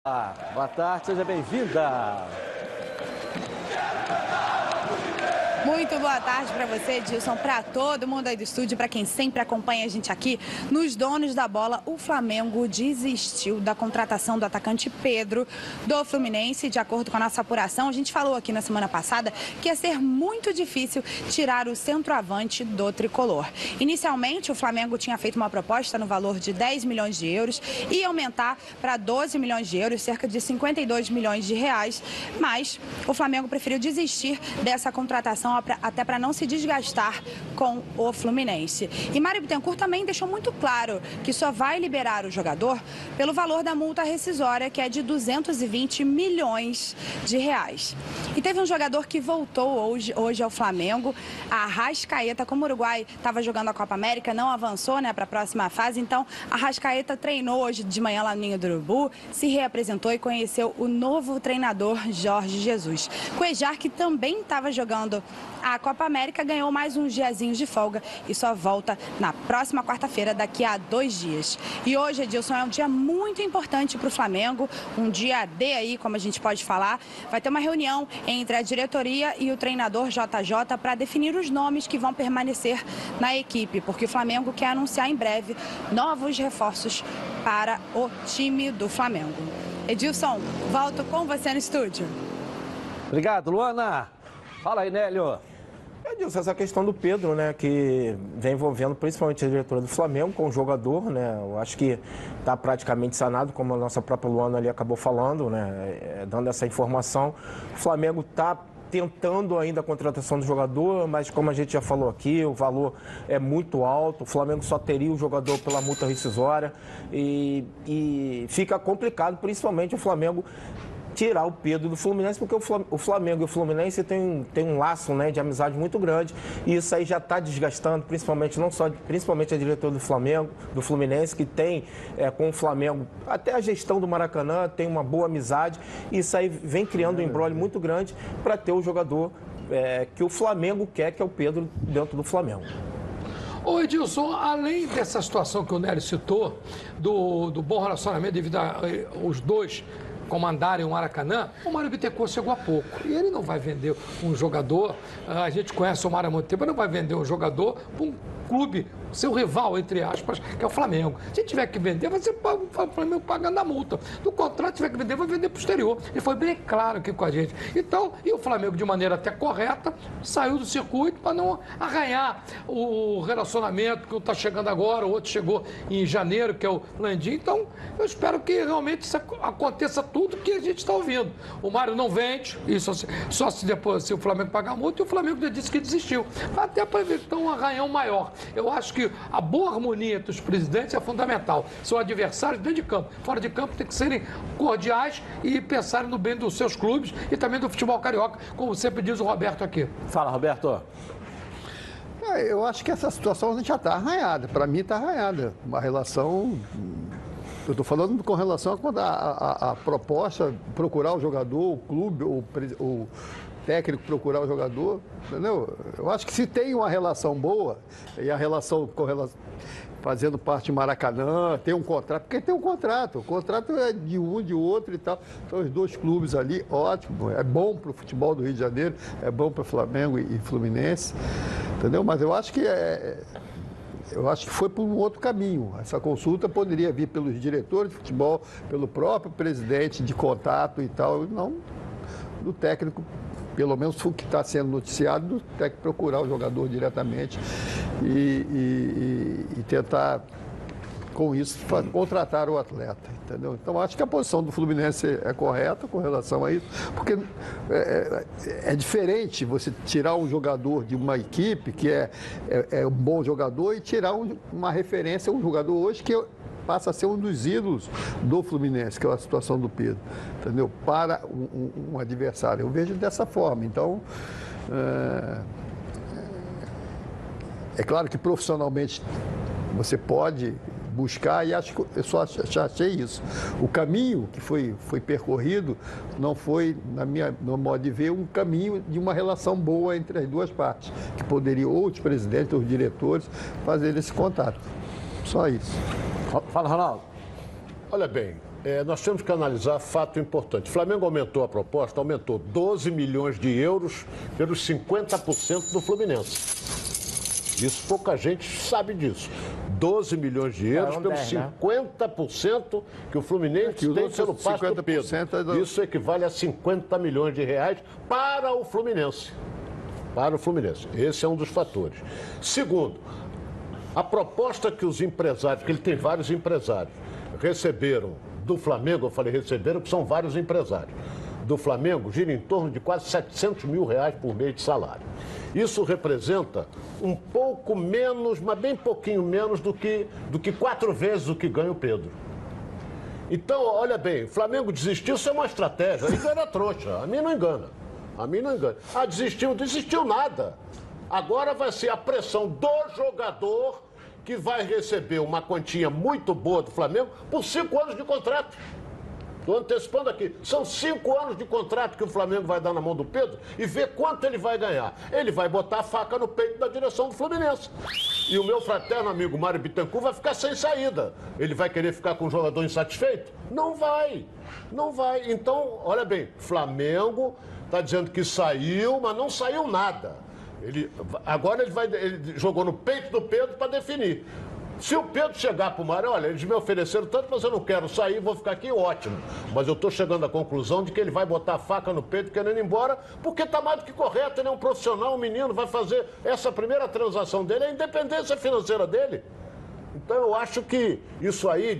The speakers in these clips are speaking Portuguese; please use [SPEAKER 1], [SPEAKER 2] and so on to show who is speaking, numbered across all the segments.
[SPEAKER 1] Boa tarde, seja bem-vinda.
[SPEAKER 2] Muito boa tarde para você, Edilson, para todo mundo aí do estúdio, para quem sempre acompanha a gente aqui nos Donos da Bola. O Flamengo desistiu da contratação do atacante Pedro do Fluminense. De acordo com a nossa apuração, a gente falou aqui na semana passada que ia ser muito difícil tirar o centroavante do tricolor. Inicialmente, o Flamengo tinha feito uma proposta no valor de 10 milhões de euros e aumentar para 12 milhões de euros, cerca de 52 milhões de reais, mas o Flamengo preferiu desistir dessa contratação até para não se desgastar com o Fluminense. E Mário Bittencourt também deixou muito claro que só vai liberar o jogador pelo valor da multa rescisória, que é de 220 milhões de reais. E teve um jogador que voltou hoje ao Flamengo, a Arrascaeta. Como o Uruguai estava jogando a Copa América, não avançou, né, para a próxima fase, então a Arrascaeta treinou hoje de manhã lá no Ninho do Urubu, se reapresentou e conheceu o novo treinador Jorge Jesus. Cuéllar, que também estava jogando a Copa América, ganhou mais uns diazinhos de folga e só volta na próxima quarta-feira, daqui a 2 dias. E hoje, Edilson, é um dia muito importante para o Flamengo, um dia D aí, como a gente pode falar. Vai ter uma reunião entre a diretoria e o treinador JJ para definir os nomes que vão permanecer na equipe, porque o Flamengo quer anunciar em breve novos reforços para o time do Flamengo. Edilson, volto com você no estúdio.
[SPEAKER 1] Obrigado, Luana. Fala aí, Nélio.
[SPEAKER 3] Edilson, essa questão do Pedro, né, que vem envolvendo principalmente a diretora do Flamengo com o jogador, né, eu acho que está praticamente sanado, como a nossa própria Luana ali acabou falando, né, dando essa informação. O Flamengo está tentando ainda a contratação do jogador, mas como a gente já falou aqui, o valor é muito alto, o Flamengo só teria o jogador pela multa rescisória e fica complicado, principalmente o Flamengo tirar o Pedro do Fluminense, porque o Flamengo e o Fluminense tem um laço, né, de amizade muito grande, e isso aí já está desgastando, principalmente a diretora do Flamengo, do Fluminense, que tem com o Flamengo, até a gestão do Maracanã tem uma boa amizade, e isso aí vem criando um imbróglio muito grande para ter o jogador que o Flamengo quer, que é o Pedro, dentro do Flamengo.
[SPEAKER 4] Ô Edilson, além dessa situação que o Nélio citou, do bom relacionamento devido aos dois comandarem o Maracanã, o Mário Bittencourt chegou há pouco. E ele não vai vender um jogador, a gente conhece o Mário há muito tempo, ele não vai vender um jogador para um clube, seu rival, entre aspas, que é o Flamengo. Se tiver que vender, vai ser o Flamengo pagando a multa. Do contrato, se tiver que vender, vai vender para o exterior. Ele foi bem claro aqui com a gente. Então, e o Flamengo, de maneira até correta, saiu do circuito para não arranhar o relacionamento que está chegando agora, o outro chegou em janeiro, que é o Landim. Então, eu espero que realmente isso aconteça tudo que a gente está ouvindo. O Mário não vende, isso só se depois se o Flamengo pagar a multa, e o Flamengo já disse que desistiu. Até para evitar um arranhão maior. Eu acho que a boa harmonia entre os presidentes é fundamental. São adversários dentro de campo. Fora de campo tem que serem cordiais e pensarem no bem dos seus clubes e também do futebol carioca, como sempre diz o Roberto aqui.
[SPEAKER 1] Fala, Roberto.
[SPEAKER 5] Eu acho que essa situação já está arranhada. Para mim está arranhada. Uma relação... Eu estou falando com relação a proposta, procurar o jogador, o clube, o técnico procurar o jogador, entendeu? Eu acho que se tem uma relação boa, e a relação fazendo parte do Maracanã, tem um contrato, porque tem um contrato, o contrato é de um, de outro e tal, são os dois clubes ali, ótimo, é bom para o futebol do Rio de Janeiro, é bom para o Flamengo e Fluminense, entendeu? Mas eu acho que foi por um outro caminho. Essa consulta poderia vir pelos diretores de futebol, pelo próprio presidente de contato e tal, não do técnico, pelo menos o que está sendo noticiado, do técnico procurar o jogador diretamente e tentar, com isso, contratar o atleta, entendeu? Então, acho que a posição do Fluminense é correta com relação a isso, porque é diferente você tirar um jogador de uma equipe que é um bom jogador e tirar uma referência, um jogador hoje que passa a ser um dos ídolos do Fluminense, que é a situação do Pedro, entendeu? Para um adversário. Eu vejo dessa forma. Então, é claro que profissionalmente você pode buscar, e acho que eu só achei isso. O caminho que foi percorrido não foi, no modo de ver, um caminho de uma relação boa entre as duas partes, que poderia ou os presidentes ou os diretores fazer esse contato. Só isso.
[SPEAKER 1] Fala, Ronaldo.
[SPEAKER 6] Olha bem, nós temos que analisar fato importante. O Flamengo aumentou a proposta, aumentou 12 milhões de euros pelos 50% do Fluminense. Isso pouca gente sabe disso. 12 milhões de euros pelos 50% que o Fluminense tem pelo passe do Pedro. Isso equivale a 50 milhões de reais para o Fluminense. Para o Fluminense. Esse é um dos fatores. Segundo, a proposta que os empresários, porque ele tem vários empresários, receberam do Flamengo, eu falei receberam, que são vários empresários, do Flamengo, gira em torno de quase 700 mil reais por mês de salário. Isso representa um pouco menos, mas bem pouquinho menos do que 4 vezes o que ganha o Pedro. Então, olha bem, o Flamengo desistiu, isso é uma estratégia, ele era trouxa, a mim não engana. A mim não engana. Ah, desistiu nada. Agora vai ser a pressão do jogador que vai receber uma quantia muito boa do Flamengo por 5 anos de contrato. Estou antecipando aqui. São 5 anos de contrato que o Flamengo vai dar na mão do Pedro e ver quanto ele vai ganhar. Ele vai botar a faca no peito da direção do Fluminense. E o meu fraterno amigo Mário Bittencourt vai ficar sem saída. Ele vai querer ficar com o jogador insatisfeito? Não vai. Não vai. Então, olha bem, Flamengo está dizendo que saiu, mas não saiu nada. Agora ele jogou no peito do Pedro para definir. Se o Pedro chegar para o Mário, olha, eles me ofereceram tanto, mas eu não quero sair, vou ficar aqui, ótimo. Mas eu estou chegando à conclusão de que ele vai botar a faca no peito querendo ir embora, porque está mais do que correto, ele é um profissional, um menino, vai fazer essa primeira transação dele, é a independência financeira dele. Então eu acho que isso aí,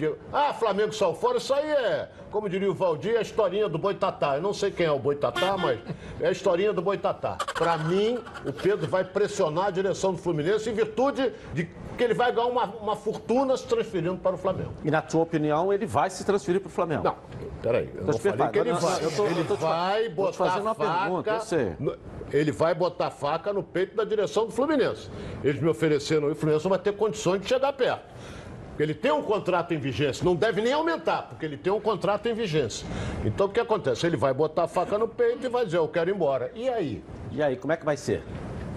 [SPEAKER 6] Flamengo saiu fora, isso aí é, como diria o Valdir, a historinha do Boitatá. Eu não sei quem é o Boitatá, mas é a historinha do Boitatá. Para mim, o Pedro vai pressionar a direção do Fluminense em virtude de que ele vai ganhar uma fortuna se transferindo para o Flamengo.
[SPEAKER 1] E na sua opinião, ele vai se transferir para o Flamengo?
[SPEAKER 6] Não, peraí, eu não falei que ele vai. Ele vai botar a faca... Ele vai botar a faca no peito da direção do Fluminense. Eles me ofereceram e o Fluminense não vai ter condições de chegar perto. Ele tem um contrato em vigência, não deve nem aumentar, porque ele tem um contrato em vigência. Então o que acontece? Ele vai botar a faca no peito e vai dizer, eu quero ir embora. E aí?
[SPEAKER 1] E aí, como é que vai ser?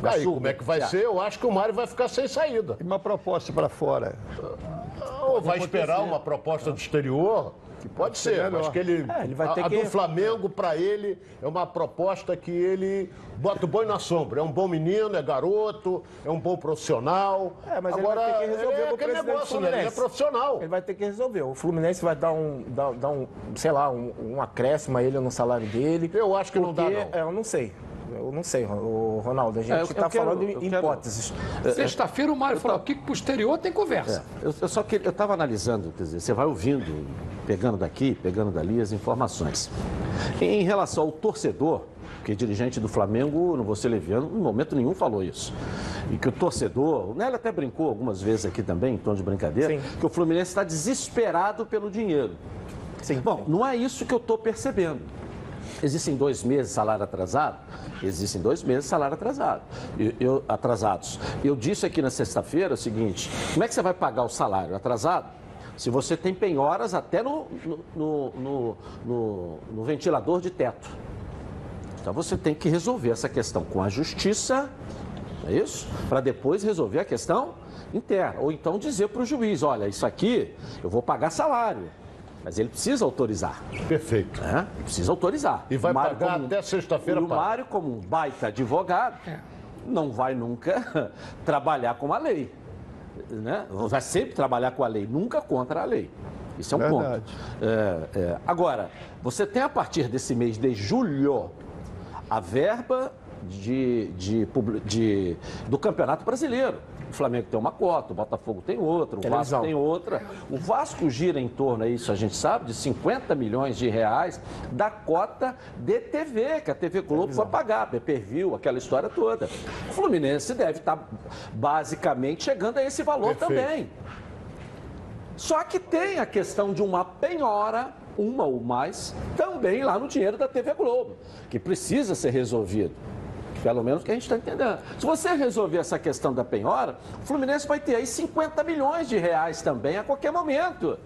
[SPEAKER 6] Aí, como é que vai ser? Eu acho que o Mário vai ficar sem saída.
[SPEAKER 5] E uma proposta para fora?
[SPEAKER 6] Ou vai esperar uma proposta do exterior? Pode ser, mas que ele vai ter do Flamengo, para ele, é uma proposta que ele bota o boi na sombra. É um bom menino, é garoto, é um bom profissional.
[SPEAKER 3] Mas
[SPEAKER 6] agora,
[SPEAKER 3] ele vai ter que resolver com o
[SPEAKER 6] aquele
[SPEAKER 3] presidente
[SPEAKER 6] negócio, né? Ele é profissional.
[SPEAKER 3] Ele vai ter que resolver. O Fluminense vai dar sei lá, um acréscimo a ele no salário dele.
[SPEAKER 6] Eu acho que não dá, não.
[SPEAKER 3] Eu não sei. Eu não sei, Ronaldo. A gente está falando em hipóteses.
[SPEAKER 4] Sexta-feira o Mário falou que posterior tem conversa.
[SPEAKER 1] Eu estava analisando, quer dizer, você vai ouvindo, pegando daqui, pegando dali as informações. Em relação ao torcedor, que dirigente do Flamengo, não vou ser leviano, em momento nenhum falou isso. E que o torcedor, o Nélio até brincou algumas vezes aqui também, em tom de brincadeira, que o Fluminense está desesperado pelo dinheiro.
[SPEAKER 3] Sim.
[SPEAKER 1] Bom, não é isso que eu estou percebendo. Existem 2 meses de salário atrasado? Existem 2 meses de salário atrasado. Atrasados. Eu disse aqui na sexta-feira o seguinte, como é que você vai pagar o salário atrasado se você tem penhoras até no ventilador de teto? Então você tem que resolver essa questão com a justiça, é isso? Para depois resolver a questão interna. Ou então dizer para o juiz, olha, isso aqui eu vou pagar salário. Mas ele precisa autorizar.
[SPEAKER 6] Perfeito.
[SPEAKER 1] Precisa autorizar.
[SPEAKER 6] E vai pagar até sexta-feira.
[SPEAKER 1] O Mário, como um baita advogado, não vai nunca trabalhar com a lei. Né? Vai sempre trabalhar com a lei, nunca contra a lei. Isso é um ponto. Agora, você tem a partir desse mês de julho a verba do Campeonato Brasileiro. O Flamengo tem uma cota, o Botafogo tem outra, o Vasco tem outra. O Vasco gira em torno, isso a gente sabe, de 50 milhões de reais da cota de TV, que a TV Globo vai pagar, pay-per-view, aquela história toda. O Fluminense deve estar basicamente chegando a esse valor também. Só que tem a questão de uma penhora, uma ou mais, também lá no dinheiro da TV Globo, que precisa ser resolvido. Pelo menos que a gente está entendendo. Se você resolver essa questão da penhora, o Fluminense vai ter aí 50 milhões de reais também a qualquer momento.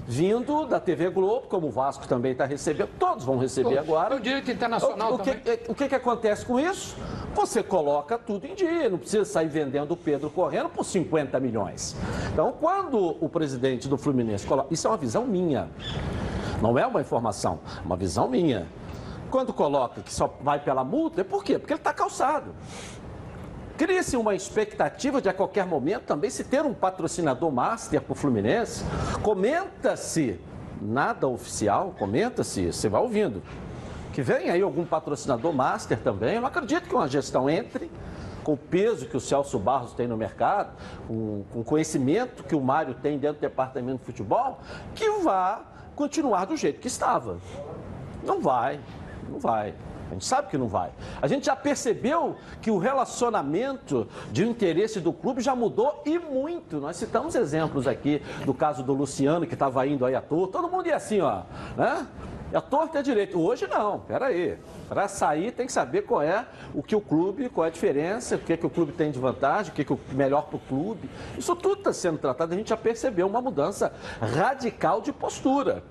[SPEAKER 1] Vindo da TV Globo, como o Vasco também está recebendo, todos vão receber agora.
[SPEAKER 4] O direito internacional também.
[SPEAKER 1] O que acontece com isso? Você coloca tudo em dia, não precisa sair vendendo o Pedro correndo por 50 milhões. Então, quando o presidente do Fluminense coloca... Isso é uma visão minha. Não é uma informação, é uma visão minha. Quando coloca que só vai pela multa, é por quê? Porque ele está calçado. Cria-se uma expectativa de a qualquer momento também se ter um patrocinador master para o Fluminense. Comenta-se, nada oficial, comenta-se, você vai ouvindo, que vem aí algum patrocinador master também. Eu não acredito que uma gestão entre com o peso que o Celso Barros tem no mercado, com o conhecimento que o Mário tem dentro do departamento de futebol, que vá continuar do jeito que estava. Não vai, não vai. A gente sabe que não vai. A gente já percebeu que o relacionamento de interesse do clube já mudou e muito. Nós citamos exemplos aqui do caso do Luciano, que estava indo aí à toa. Todo mundo ia assim, ó, né? A torta é direito. Hoje não, peraí. Para sair tem que saber qual é o clube, qual é a diferença, o que o clube tem de vantagem, o que é melhor para o clube. Isso tudo está sendo tratado, a gente já percebeu uma mudança radical de postura.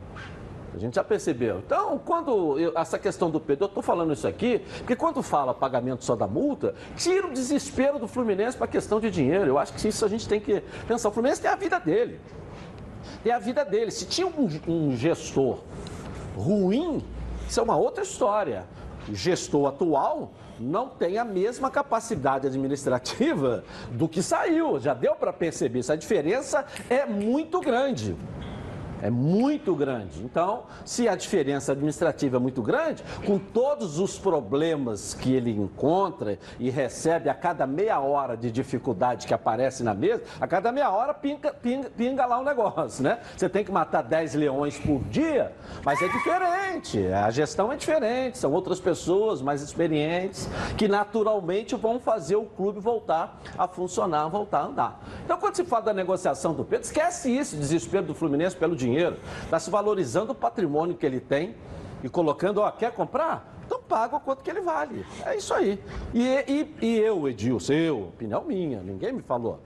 [SPEAKER 1] A gente já percebeu. Então, essa questão do Pedro, eu estou falando isso aqui, porque quando fala pagamento só da multa, tira o desespero do Fluminense para a questão de dinheiro. Eu acho que isso a gente tem que pensar. O Fluminense tem a vida dele. Tem a vida dele. Se tinha um gestor ruim, isso é uma outra história. O gestor atual não tem a mesma capacidade administrativa do que saiu. Já deu para perceber isso. A diferença é muito grande. É muito grande. Então, se a diferença administrativa é muito grande, com todos os problemas que ele encontra e recebe a cada meia hora de dificuldade que aparece na mesa, a cada meia hora pinga lá um negócio, né? Você tem que matar 10 leões por dia, mas é diferente. A gestão é diferente. São outras pessoas mais experientes que naturalmente vão fazer o clube voltar a funcionar, voltar a andar. Então, quando se fala da negociação do Pedro, esquece isso, o desespero do Fluminense pelo dinheiro. Está se valorizando o patrimônio que ele tem e colocando, ó, quer comprar? Então paga o quanto que ele vale. É isso aí. E eu, Edilson, opinião minha, ninguém me falou.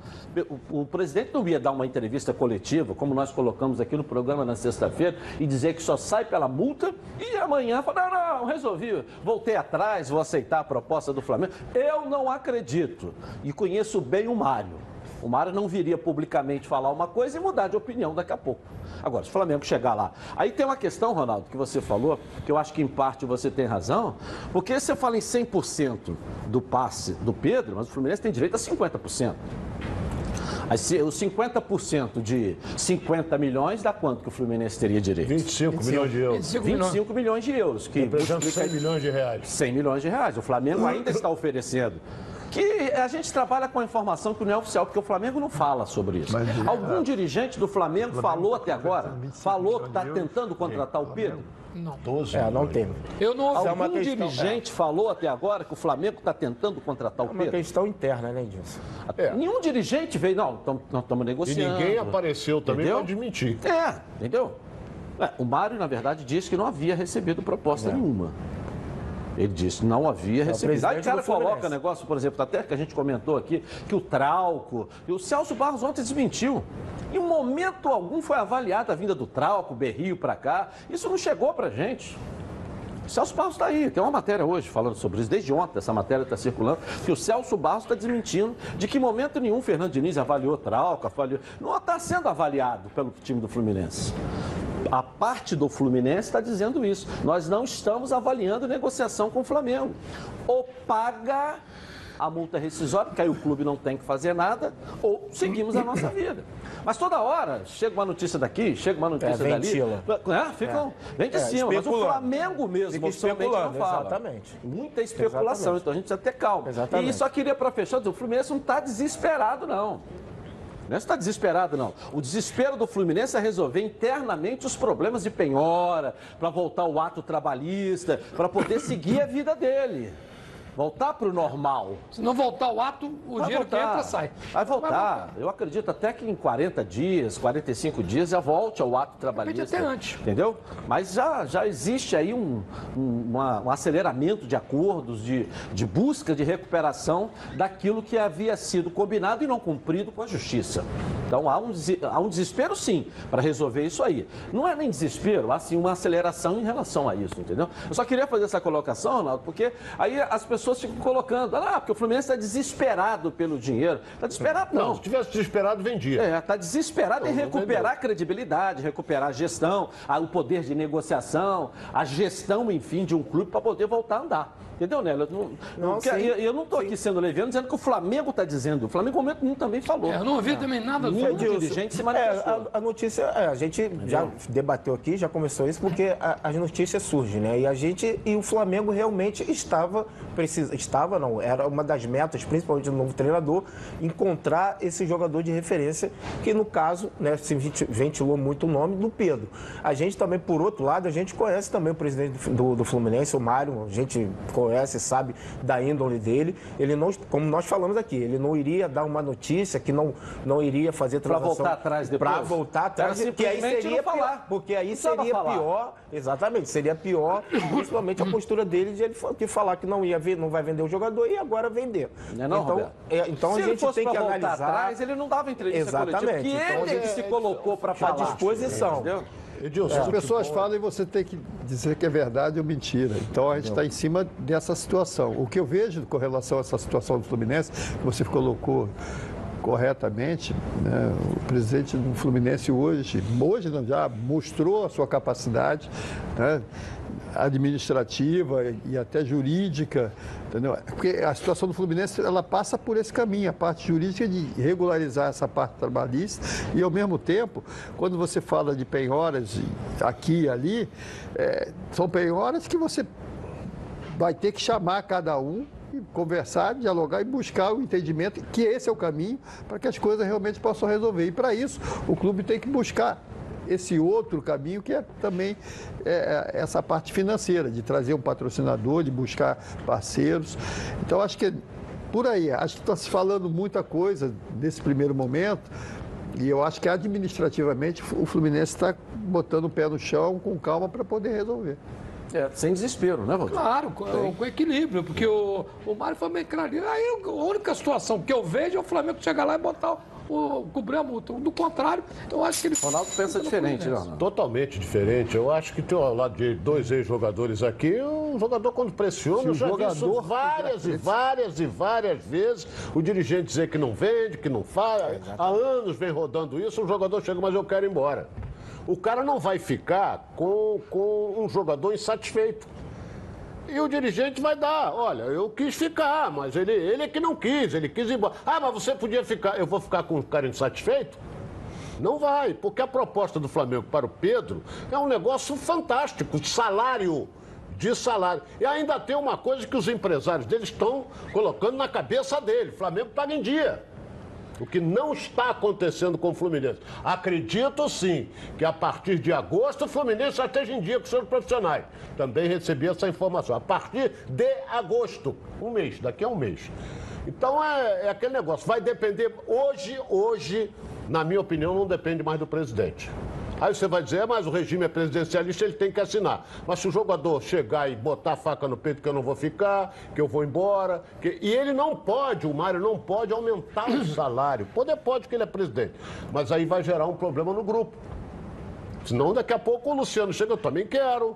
[SPEAKER 1] O presidente não ia dar uma entrevista coletiva, como nós colocamos aqui no programa na sexta-feira, e dizer que só sai pela multa e amanhã falar, não, resolvi, voltei atrás, vou aceitar a proposta do Flamengo. Eu não acredito. E conheço bem o Mário. O Mário não viria publicamente falar uma coisa e mudar de opinião daqui a pouco. Agora, se o Flamengo chegar lá... Aí tem uma questão, Ronaldo, que você falou, que eu acho que em parte você tem razão, porque você fala em 100% do passe do Pedro, mas o Fluminense tem direito a 50%. Aí, os 50% de 50 milhões, dá quanto que o Fluminense teria direito?
[SPEAKER 6] 25 milhões de euros.
[SPEAKER 1] 25 milhões de euros. Que
[SPEAKER 6] representa 100 milhões de reais.
[SPEAKER 1] 100 milhões de reais. O Flamengo ainda está oferecendo. Que a gente trabalha com a informação que não é oficial, porque o Flamengo não fala sobre isso. Algum dirigente do Flamengo falou até agora? Falou que está tentando contratar o Pedro?
[SPEAKER 4] Não.
[SPEAKER 6] 12
[SPEAKER 3] não tem.
[SPEAKER 4] Eu não ouvi.
[SPEAKER 1] Algum dirigente falou até agora que o Flamengo está tentando contratar o Pedro?
[SPEAKER 3] É uma questão interna, né, Edilson?
[SPEAKER 1] Nenhum dirigente veio, não, nós estamos negociando.
[SPEAKER 6] E ninguém apareceu também para admitir.
[SPEAKER 1] Entendeu? O Mário, na verdade, disse que não havia recebido proposta nenhuma. Ele disse, não havia recebido. Aí o cara coloca negócio, por exemplo, até que a gente comentou aqui, que o Trauco, e o Celso Barros ontem desmentiu. Em momento algum foi avaliada a vinda do Trauco, Berrio para cá. Isso não chegou pra gente. O Celso Barros está aí, tem uma matéria hoje falando sobre isso, desde ontem essa matéria está circulando, que o Celso Barros está desmentindo de que em momento nenhum o Fernando Diniz avaliou Trauco, não está sendo avaliado pelo time do Fluminense. A parte do Fluminense está dizendo isso. Nós não estamos avaliando negociação com o Flamengo. Ou paga a multa rescisória, porque aí o clube não tem que fazer nada, ou seguimos a nossa vida. Mas toda hora chega uma notícia daqui, chega uma notícia dali. Vem de cima. Mas o Flamengo mesmo oficialmente não fala.
[SPEAKER 3] Exatamente.
[SPEAKER 1] Muita especulação, então a gente precisa ter calma.
[SPEAKER 3] Exatamente.
[SPEAKER 1] E só queria, para fechar, o Fluminense não está desesperado, não. Não está desesperado, não. O desespero do Fluminense é resolver internamente os problemas de penhora, para voltar ao ato trabalhista, para poder seguir a vida dele. Voltar para o normal.
[SPEAKER 4] Se não voltar ao ato, o dinheiro que entra sai.
[SPEAKER 1] Vai voltar. Eu acredito até que em 40 dias, 45 dias, já volte ao ato trabalhista.
[SPEAKER 4] Até antes.
[SPEAKER 1] Entendeu? Mas já existe aí um aceleramento de acordos, de busca de recuperação daquilo que havia sido combinado e não cumprido com a justiça. Então há um desespero, sim, para resolver isso aí. Não é nem desespero, há sim uma aceleração em relação a isso, entendeu? Eu só queria fazer essa colocação, Ronaldo, porque aí as pessoas pessoas ficam colocando, porque o Fluminense está desesperado pelo dinheiro. Está desesperado, não.
[SPEAKER 6] Se tivesse desesperado, vendia.
[SPEAKER 1] Está desesperado em recuperar a credibilidade, recuperar a gestão, o poder de negociação, a gestão, enfim, de um clube para poder voltar a andar. Entendeu, Nélio? Eu não estou aqui sendo leviano dizendo que o Flamengo está dizendo. O Flamengo, no momento nenhum, também falou.
[SPEAKER 4] Eu não ouvi também nada do
[SPEAKER 1] dirigente se manifestou.
[SPEAKER 3] A notícia, a gente já debateu aqui, já começou isso, porque as notícias surgem, né? E o Flamengo realmente era uma das metas, principalmente do novo treinador, encontrar esse jogador de referência, que no caso, né, se ventilou muito o nome do Pedro. A gente também, por outro lado, a gente conhece também o presidente do Fluminense, o Mário, a gente conhece, sabe da índole dele. Ele não, como nós falamos aqui, ele não iria dar uma notícia que não iria fazer transação.
[SPEAKER 1] Para voltar atrás depois?
[SPEAKER 3] Para voltar atrás, porque aí seria pior. Porque aí seria pior, exatamente, seria pior, principalmente a postura dele de falar que não vai vender o jogador e agora vender. Então a gente tem que analisar.
[SPEAKER 1] Atrás, ele não dava entrevista coletiva, que ele se colocou para falar.
[SPEAKER 3] À disposição.
[SPEAKER 5] As pessoas falam e você tem que dizer que é verdade ou mentira. Então a gente está em cima dessa situação. O que eu vejo com relação a essa situação do Fluminense, que você colocou corretamente, né? O presidente do Fluminense hoje já mostrou a sua capacidade, né, administrativa e até jurídica, entendeu? Porque a situação do Fluminense, ela passa por esse caminho, a parte jurídica de regularizar essa parte trabalhista e, ao mesmo tempo, quando você fala de penhoras aqui e ali, são penhoras que você vai ter que chamar cada um, conversar, dialogar e buscar o entendimento, que esse é o caminho para que as coisas realmente possam resolver. E, para isso, o clube tem que buscar esse outro caminho, que é também essa parte financeira, de trazer um patrocinador, de buscar parceiros. Então, acho que é por aí. Acho que está se falando muita coisa nesse primeiro momento, e eu acho que administrativamente o Fluminense está botando o pé no chão com calma para poder resolver.
[SPEAKER 1] Sem desespero, né, Valdir?
[SPEAKER 4] Claro, com equilíbrio, porque o Mário foi bem claro. Aí a única situação que eu vejo é o Flamengo chegar lá e botar cobrir a multa. Do contrário, eu acho que ele...
[SPEAKER 1] Ronaldo pensa diferente, Ronaldo.
[SPEAKER 6] Totalmente diferente. Eu acho que tem ao lado de dois ex-jogadores aqui, um jogador quando pressiona, eu já vi isso várias vezes, o dirigente dizer que não vende, que não faz. Há anos vem rodando isso, o jogador chega, mas eu quero ir embora. O cara não vai ficar com um jogador insatisfeito. E o dirigente vai dar, olha, eu quis ficar, mas ele é que não quis, ele quis ir embora. Mas você podia ficar, eu vou ficar com o cara insatisfeito? Não vai, porque a proposta do Flamengo para o Pedro é um negócio fantástico, salário. E ainda tem uma coisa que os empresários deles estão colocando na cabeça dele, o Flamengo paga em dia. O que não está acontecendo com o Fluminense. Acredito, sim, que a partir de agosto o Fluminense já esteja em dia com seus profissionais. Também recebi essa informação. A partir de agosto, daqui a um mês. Então é aquele negócio. Vai depender, hoje, na minha opinião, não depende mais do presidente. Aí você vai dizer, mas o regime é presidencialista, ele tem que assinar. Mas se o jogador chegar e botar a faca no peito que eu não vou ficar, que eu vou embora... E ele não pode, o Mário não pode aumentar o salário. Pode, porque ele é presidente. Mas aí vai gerar um problema no grupo. Senão, daqui a pouco o Luciano chega, eu também quero.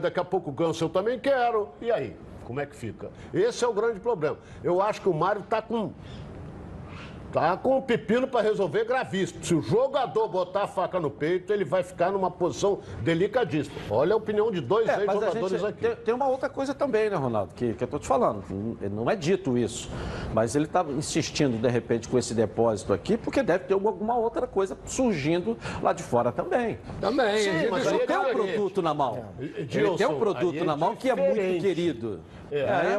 [SPEAKER 6] Daqui a pouco o Ganso, eu também quero. E aí, como é que fica? Esse é o grande problema. Eu acho que o Mário está com um pepino para resolver gravíssimo. Se o jogador botar a faca no peito, ele vai ficar numa posição delicadíssima. Olha a opinião de dois ex-jogadores aqui.
[SPEAKER 1] Tem uma outra coisa também, né, Ronaldo, que eu estou te falando. Não é dito isso, mas ele está insistindo, de repente, com esse depósito aqui, porque deve ter alguma outra coisa surgindo lá de fora também.
[SPEAKER 4] Também.
[SPEAKER 1] Sim, mas ele tem um produto na mão. Ele tem um produto na mão que é muito querido.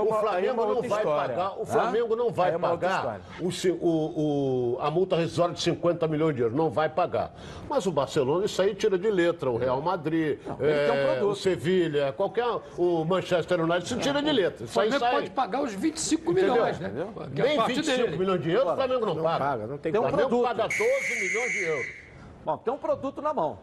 [SPEAKER 6] O Flamengo não vai pagar. O Flamengo não vai pagar a multa rescisória de 50 milhões de euros. Não vai pagar. Mas o Barcelona, isso aí tira de letra. O Real Madrid, o Sevilha, o Manchester United, isso tira de letra.
[SPEAKER 4] O Flamengo pode pagar os 25 milhões, né?
[SPEAKER 6] Nem 25 milhões de euros o Flamengo não paga.
[SPEAKER 1] Tem um
[SPEAKER 6] produto.
[SPEAKER 1] produto.
[SPEAKER 6] O Flamengo paga 12 milhões de euros.
[SPEAKER 1] Bom, tem um produto na mão.